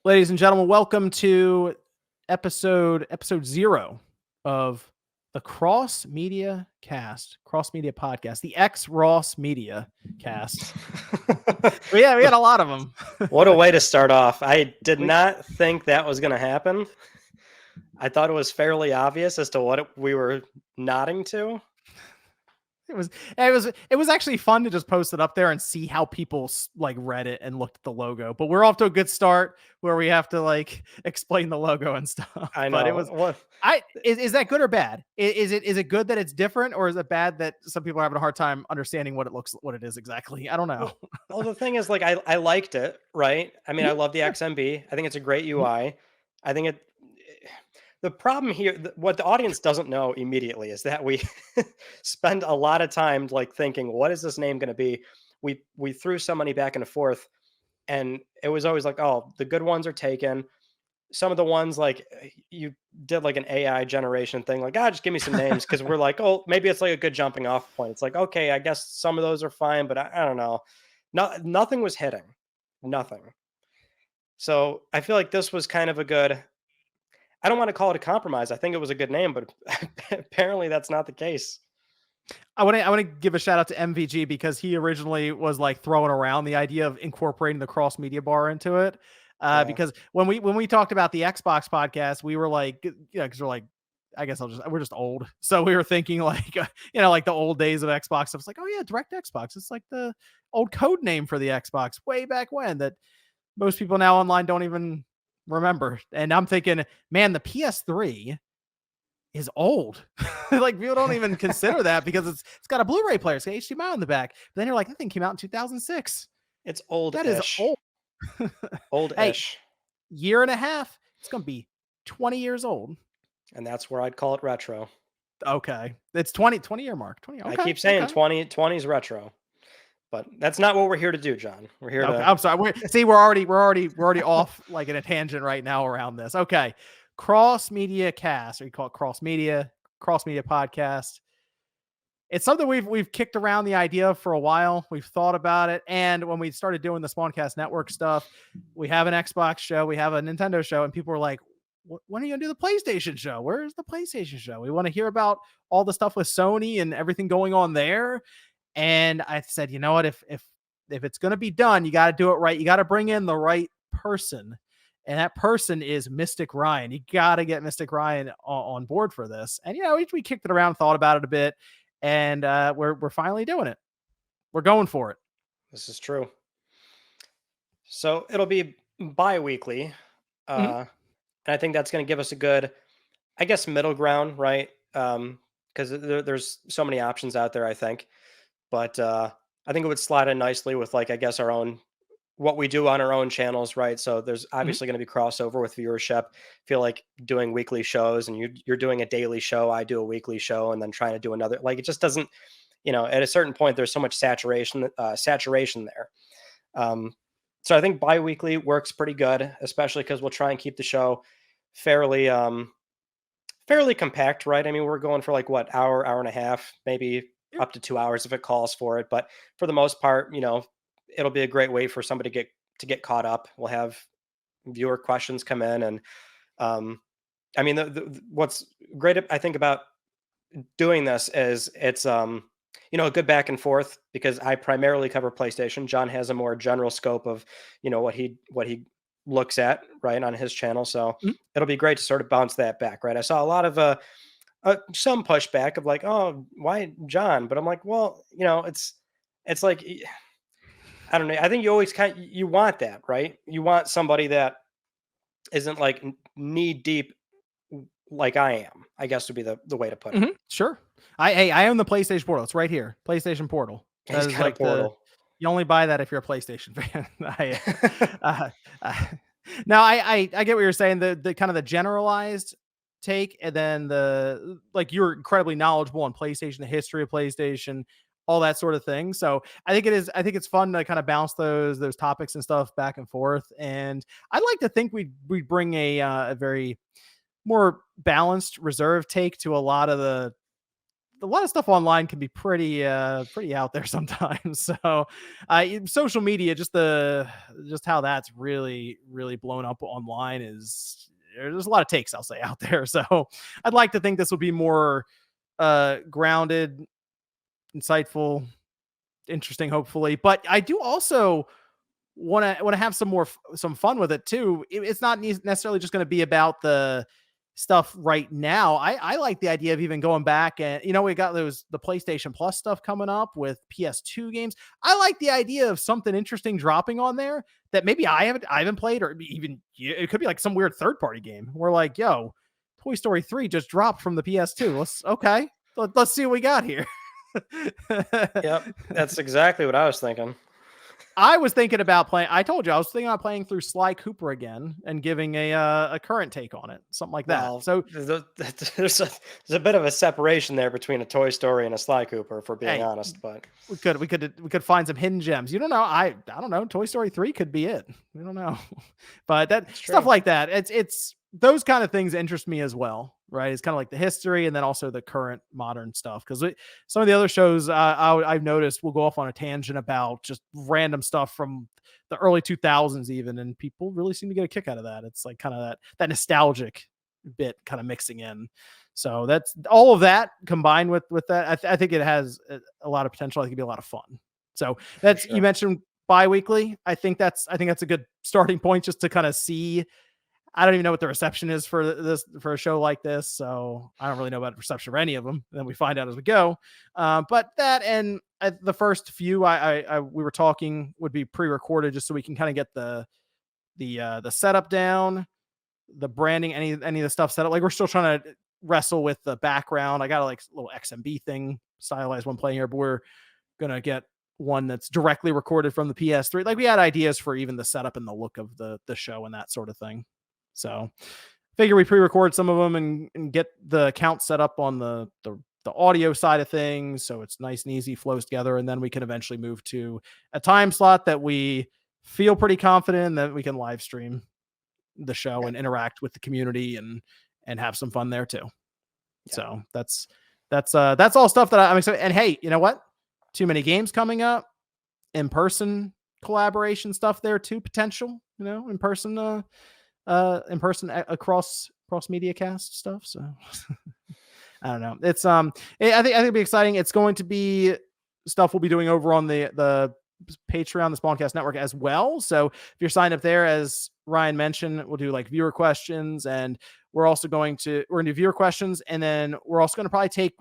Ladies and gentlemen, welcome to episode 0 of the Cross Media Podcast, the Xross Media Cast. But yeah, we had a lot of them. What a way to start off. I did not think that was going to happen. I thought it was fairly obvious as to what we were nodding to. It was actually fun to just post it up there and see how people like read it and looked at the logo. But we're off to a good start where we have to like explain the logo and stuff. I know. But it was is that good or bad? Is it good that it's different, or is it bad that some people are having a hard time understanding what it is exactly? I don't know. Well, the thing is, like, I liked it, right? I mean, I love the XMB. I think it's a great UI. I think the problem here, what the audience doesn't know immediately is that we spend a lot of time like thinking, what is this name going to be? We threw so many back and forth, and it was always like, oh, the good ones are taken. Some of the ones like you did like an AI generation thing, like, just give me some names, because we're like, oh, maybe it's like a good jumping off point. It's like, okay, I guess some of those are fine, but I don't know. Nothing was hitting, nothing. So I feel like this was kind of a good. I don't want to call it a compromise. I think it was a good name, but apparently that's not the case. I want to give a shout out to MVG, because he originally was like throwing around the idea of incorporating the cross media bar into it. Because when we talked about the Xbox podcast, we were like, because we're like, I guess we're just old. So we were thinking like, like the old days of Xbox. I was like, oh yeah, Direct Xbox. It's like the old code name for the Xbox way back when that most people now online don't even remember. And I'm thinking, man, the PS3 is old. Like people don't even consider that because it's got a Blu-ray player, it's got HDMI on the back. But then you're like, that thing came out in 2006. It's old. That is old. Old-ish. Hey, year and a half. It's gonna be 20 years old. And that's where I'd call it retro. Okay, it's 20 year mark. 20. Okay, I keep saying 20 is retro. But that's not what we're here to do, John. We're here to. I'm sorry. We're already off like in a tangent right now around this. Okay, Cross Media Cast, or you call it Cross Media Podcast. It's something we've kicked around the idea for a while. We've thought about it, and when we started doing the Spawncast Network stuff, we have an Xbox show, we have a Nintendo show, and people were like, "When are you gonna do the PlayStation show? Where's the PlayStation show? We want to hear about all the stuff with Sony and everything going on there." And I said, you know what, if it's going to be done, you got to do it right. You got to bring in the right person. And that person is Mystic Ryan. You got to get Mystic Ryan on board for this. And, we kicked it around, thought about it a bit, and we're finally doing it. We're going for it. This is true. So it'll be bi-weekly. And I think that's going to give us a good, I guess, middle ground, right? Because there's so many options out there, I think. But I think it would slide in nicely with, like, I guess, what we do on our own channels, right? So there's obviously going to be crossover with viewership. I feel like doing weekly shows, and you're doing a daily show, I do a weekly show, and then trying to do another. Like, it just doesn't, at a certain point, there's so much saturation there. So I think bi-weekly works pretty good, especially because we'll try and keep the show fairly compact, right? I mean, we're going for like what, hour and a half, maybe up to 2 hours if it calls for it. But for the most part, it'll be a great way for somebody to get caught up. We'll have viewer questions come in. And I mean, what's great, I think, about doing this is it's, a good back and forth, because I primarily cover PlayStation. John has a more general scope of, what he looks at, right, on his channel. So it'll be great to sort of bounce that back, right? I saw a lot of, some pushback of like, oh, why John? But I'm like, well, it's like, I don't know. I think you always you want that, right? You want somebody that isn't like knee deep like I am, I guess would be the way to put it. Sure. I own the PlayStation Portal. It's right here. PlayStation Portal. That is like a portal. You only buy that if you're a PlayStation fan. Now I get what you're saying. The kind of the generalized take, and then you're incredibly knowledgeable on PlayStation, the history of PlayStation, all that sort of thing. So I think it's fun to kind of bounce those topics and stuff back and forth. And I'd like to think we bring a very more balanced, reserved take to a lot of a lot of stuff online can be pretty out there sometimes. So social media, just how that's really blown up online is, there's a lot of takes, I'll say, out there. So I'd like to think this will be more grounded, insightful, interesting, hopefully. But I do also want to have some fun with it too. It's not necessarily just going to be about the stuff right now. I like the idea of even going back, and we got the PlayStation Plus stuff coming up with PS2 games. I like the idea of something interesting dropping on there that maybe I haven't played, or even it could be like some weird third party game. We're like, yo, Toy Story 3 just dropped from the PS2. Let's see what we got here. Yep, that's exactly what I was thinking. I was thinking about playing. I told you I was thinking about playing through Sly Cooper again and giving a current take on it, something like that. Well, So there's a bit of a separation there between a Toy Story and a Sly Cooper, for being hey, honest. But we could find some hidden gems. You don't know. I don't know. Toy Story 3 could be it. We don't know, but that it's stuff true. like that. It's those kind of things interest me as well. Right? It's kind of like the history and then also the current modern stuff, because some of the other shows I've noticed will go off on a tangent about just random stuff from the early 2000s even, and people really seem to get a kick out of that. It's like kind of that nostalgic bit kind of mixing in. So that's all of that combined with that. I think it has a lot of potential. I think it'd be a lot of fun. So For you sure. mentioned bi-weekly. I think that's a good starting point, just to kind of see. I don't even know what the reception is for a show like this, so I don't really know about the reception for any of them. And then we find out as we go. But that, and the first few we were talking would be pre-recorded, just so we can kind of get the setup down, the branding, any of the stuff set up. Like, we're still trying to wrestle with the background. I got a little XMB thing, stylized one playing here, but we're gonna get one that's directly recorded from the PS3. Like, we had ideas for even the setup and the look of the show and that sort of thing. So figure we pre-record some of them and get the account set up on the audio side of things, so it's nice and easy, flows together, and then we can eventually move to a time slot that we feel pretty confident in, that we can live stream the show and interact with the community and have some fun there too. Yeah. So that's all stuff that I'm excited. And hey, you know what? Too many games coming up, in person collaboration stuff there too, potential, in person across media cast stuff. So I don't know. It's I think it'll be exciting. It's going to be stuff we'll be doing over on the Patreon, the Spawncast Network as well. So if you're signed up there, as Ryan mentioned, we'll do like viewer questions, and we're going to do viewer questions, and then we're also going to probably take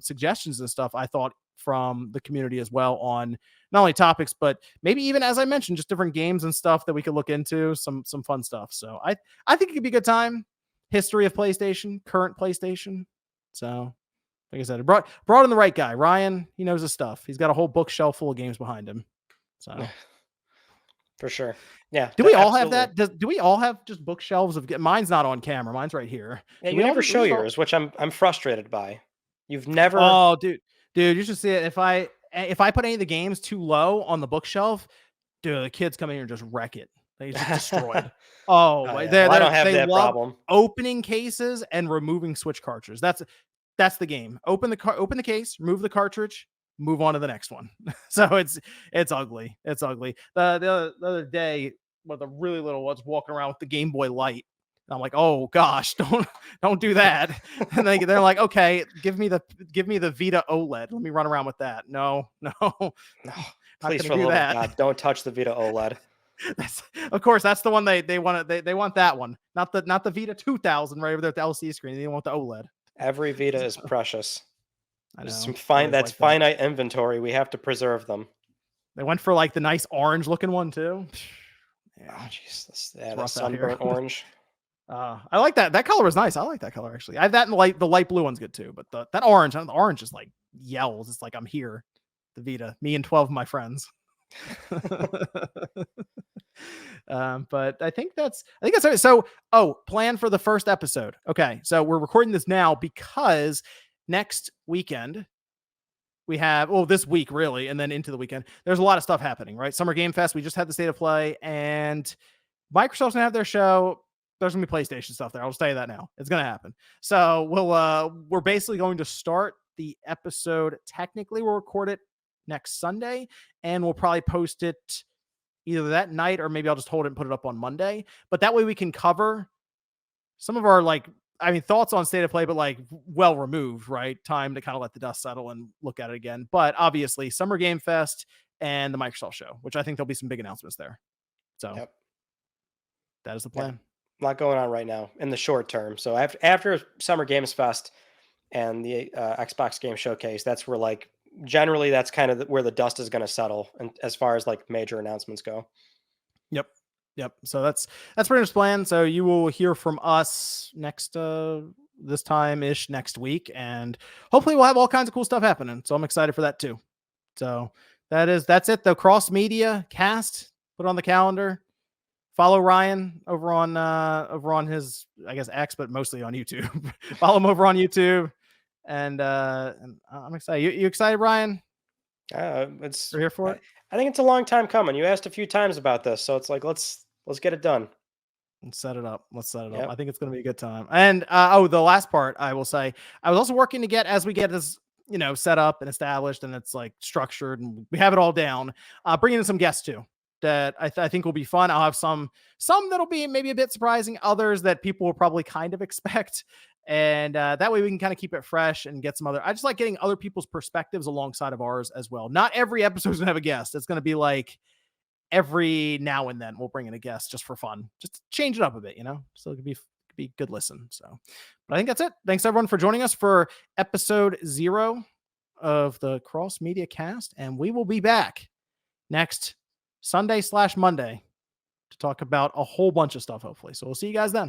suggestions and stuff, I thought, from the community as well, on not only topics, but maybe even, as I mentioned, just different games and stuff that we could look into, some fun stuff. So I think it could be a good time. History of PlayStation, current PlayStation. So like I said, it brought in the right guy. Ryan, he knows his stuff. He's got a whole bookshelf full of games behind him. So For sure. Yeah. do we all absolutely. have that? Do we all have just bookshelves of? Mine's not on camera. Mine's right here. Yeah, Do you we all never show all- yours, which I'm frustrated by. You've never. Oh, dude, you should see it. If I put any of the games too low on the bookshelf, dude, the kids come in here and just wreck it. They just destroyed. Oh, Oh, yeah. Well, I don't have they that love problem. opening cases and removing Switch cartridges. That's the game. Open the case, remove the cartridge, move on to the next one. So it's ugly. It's ugly. The other day, with the really little ones walking around with the Game Boy Light. And I'm like, oh gosh, don't do that. And they're like, okay, give me the Vita OLED. Let me run around with that. No, No, please, for the do love that. of God, don't touch the Vita OLED. Of course, that's the one they want. They want that one, not the Vita 2000 right over there with the LCD screen. They want the OLED. Every Vita is precious. I know. There's some Always that's like that. finite inventory. We have to preserve them. They went for like the nice orange looking one too. Oh, jeez, that rough out here. sunburnt orange. I like that. That color was nice. I like that color actually. I have that in the light blue one's good too. But that orange, the orange is like yells. It's like I'm here. The Vita, me and 12 of my friends. But I think that's it. So, plan for the first episode. Okay, so we're recording this now because next weekend we have, this week really, and then into the weekend, there's a lot of stuff happening, right? Summer Game Fest, we just had the State of Play, and Microsoft's gonna have their show. There's gonna be PlayStation stuff there. I'll just tell you that now. It's gonna happen. So we're basically going to start the episode technically will record it next Sunday, and we'll probably post it either that night or maybe I'll just hold it and put it up on Monday. But that way we can cover some of our thoughts on state of play, but well removed, right? Time to kind of let the dust settle and look at it again. But obviously, Summer Game Fest and the Microsoft show, which I think there'll be some big announcements there. So Yep. that is the plan. A lot going on right now in the short term. So after Summer Games Fest and the Xbox Game Showcase, that's where generally that's kind of where the dust is going to settle, and as far as major announcements go. Yep. So that's pretty much the plan. So you will hear from us next this time ish next week, and hopefully we'll have all kinds of cool stuff happening. So I'm excited for that too. So that's it. The Cross Media Cast, put on the calendar. Follow Ryan over on his, I guess, X, but mostly on YouTube. Follow him over on YouTube, and I'm excited. You excited, Ryan? You're here for it. I think it's a long time coming. You asked a few times about this, so it's let's get it done. Let's set it up. Yep. I think it's going to be a good time. And the last part I will say, I was also working to get, as we get this, set up and established, and it's structured, and we have it all down. Bringing in some guests too that I think will be fun. I'll have some that'll be maybe a bit surprising, others that people will probably kind of expect. And that way we can kind of keep it fresh and get some I just like getting other people's perspectives alongside of ours as well. Not every episode is going to have a guest. It's going to be every now and then we'll bring in a guest just for fun, just to change it up a bit, so it could be good listen. So, but I think that's it. Thanks everyone for joining us for episode 0 of the Cross Media Cast. And we will be back next Sunday/Monday to talk about a whole bunch of stuff, hopefully. So we'll see you guys then.